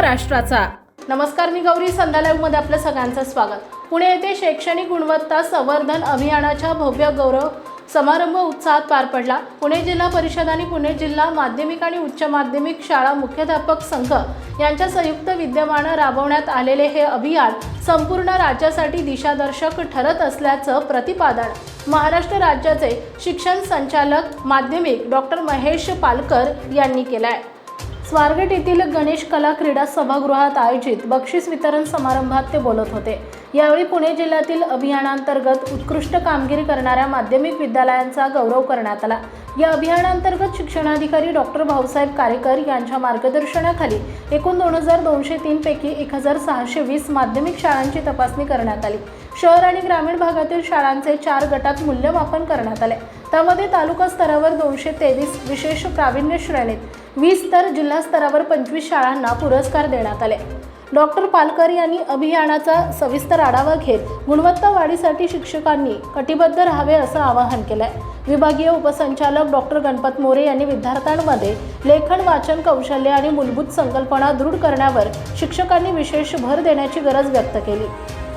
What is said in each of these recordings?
राष्ट्राचा। नमस्कार, मी गौरी, संध्या लाईव्ह मध्ये आपलं सगळ्यांचं स्वागत। पुणे येथे शैक्षणिक गुणवत्ता संवर्धन अभियानाच्या भव्य गौरव समारंभ उत्साहात पार पडला। पुणे जिल्हा परिषद आणि पुणे जिल्हा माध्यमिक आणि उच्च माध्यमिक शाळा मुख्याध्यापक संघ यांच्या संयुक्त विद्यमाने राबवण्यात आलेले हे अभियान संपूर्ण राज्यासाठी दिशादर्शक ठरत असल्याचं प्रतिपादन महाराष्ट्र राज्याचे शिक्षण संचालक माध्यमिक डॉक्टर महेश पालकर यांनी केलं आहे। स्वारगेट येथील गणेश कला क्रीडा सभागृहात आयोजित बक्षीस वितरण समारंभात ते बोलत होते। यावेळी पुणे जिल्ह्यातील अभियानांतर्गत उत्कृष्ट कामगिरी करणाऱ्या माध्यमिक विद्यालयांचा गौरव करण्यात आला। या अभियानांतर्गत शिक्षणाधिकारी डॉक्टर भाऊसाहेब कारेकर यांच्या मार्गदर्शनाखाली एकूण 2203 पैकी 1620 माध्यमिक शाळांची तपासणी करण्यात आली। शहर आणि ग्रामीण भागातील शाळांचे 4 गटात मूल्यमापन करण्यात आले। त्यामध्ये तालुका स्तरावर 223 विशेष प्रावीण्य श्रेणीत 20 तर जिल्हा स्तरावर 25 शाळांना पुरस्कार देण्यात आले। डॉक्टर पालकर यांनी अभियानाचा सविस्तर आढावा घेत गुणवत्ता वाढीसाठी शिक्षकांनी कटिबद्ध राहावे असं आवाहन केलंय। विभागीय उपसंचालक डॉक्टर गणपत मोरे यांनी विद्यार्थ्यांमध्ये लेखन वाचन कौशल्य आणि मूलभूत संकल्पना दृढ करण्यावर शिक्षकांनी विशेष भर देण्याची गरज व्यक्त केली।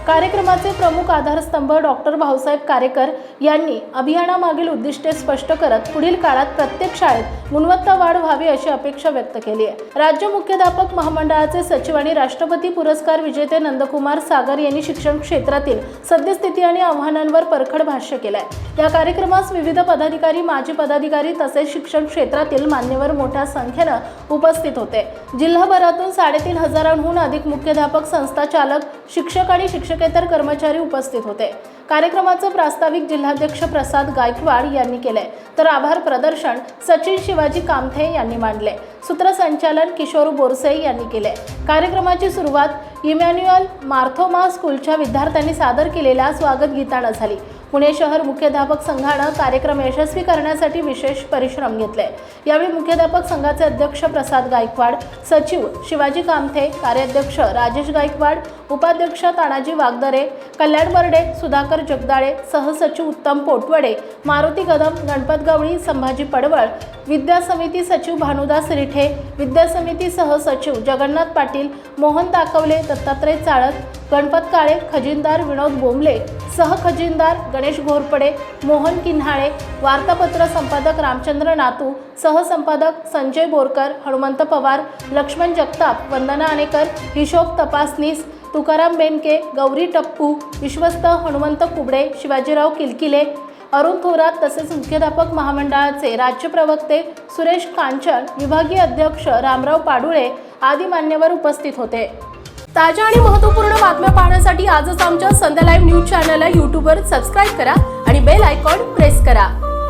कार्यक्रमाचे प्रमुख आधारस्तंभ डॉक्टर भाऊसाहेब कारेकर यांनी अभियानामागील उद्दिष्टे स्पष्ट करत पुढील काळात प्रत्येक शाळेत गुणवत्ता वाढ व्हावी अशी अपेक्षा व्यक्त केली आहे। राज्य मुख्याध्यापक महामंडळाचे सचिव आणि राष्ट्रपती पुरस्कार विजेते नंदकुमार सागर यांनी शिक्षण क्षेत्रातील सद्यस्थिती आणि आव्हानांवर परखड भाष्य केलंय। या कार्यक्रमास विविध पदाधिकारी, माजी पदाधिकारी तसेच शिक्षण क्षेत्रातील मान्यवर मोठ्या संख्येने उपस्थित होते। जिल्हाभरातून 3500हून अधिक मुख्याध्यापक, संस्थाचालक, शिक्षक आणि शिक्षकेतर कर्मचारी उपस्थित होते। कार्यक्रमाचे प्रास्ताविक जिल्हाध्यक्ष प्रसाद गायकवाड यांनी केले, तर आभार प्रदर्शन सचिन शिवाजी कामथे यांनी मांडले। सूत्रसंचालन किशोर बोरसे यांनी केले। कार्यक्रमाची सुरुवात इमॅन्युअल मार्थोमा स्कूलच्या विद्यार्थ्यांनी सादर केलेल्या स्वागत गीताने झाली। पुणे शहर मुख्याध्यापक संघाने कार्यक्रम यशस्वी करण्यासाठी विशेष परिश्रम घेतले। यावेळी मुख्याध्यापक संघाचे अध्यक्ष प्रसाद गायकवाड, सचिव शिवाजी कामथे, कार्याध्यक्ष राजेश गायकवाड, उपाध्यक्ष तानाजी वागदरे, कल्याण बर्डे, सुधाकर जगदाळे, सहसचिव उत्तम पोटवडे, मारुती कदम, गणपत गवळी, संभाजी पडवळ, विद्या समिती सचिव भानुदास रिठे, विद्या समिती सहसचिव जगन्नाथ पाटील, मोहन ताकवले, दत्तात्रय चाळक, गणपत काळे, खजिनदार विनोद बोंबले, सहखजिनदार गणेश घोरपडे, मोहन किन्हाळे, वार्तापत्र संपादक रामचंद्र नातू, सहसंपादक संजय बोरकर, हनुमंत पवार, लक्ष्मण जगताप, वंदना आनेकर, हिशोब तपासनीस तुकाराम बेनके, गौरी टप्पू, विश्वस्त हनुमंत कुबडे, शिवाजीराव किलकिले, अरुण थोरात तसेच मुख्याध्यापक महामंडळाचे राज्य प्रवक्ते सुरेश कांचन, विभागीय अध्यक्ष रामराव पाडुळे आदी मान्यवर उपस्थित होते। ताज्या आणि महत्त्वपूर्ण बातम्या पाहण्यासाठी आजच आमच्या संध्या लाईव्ह न्यूज चॅनलला यूट्यूबवर सबस्क्राईब करा आणि बेल आयकॉन प्रेस करा।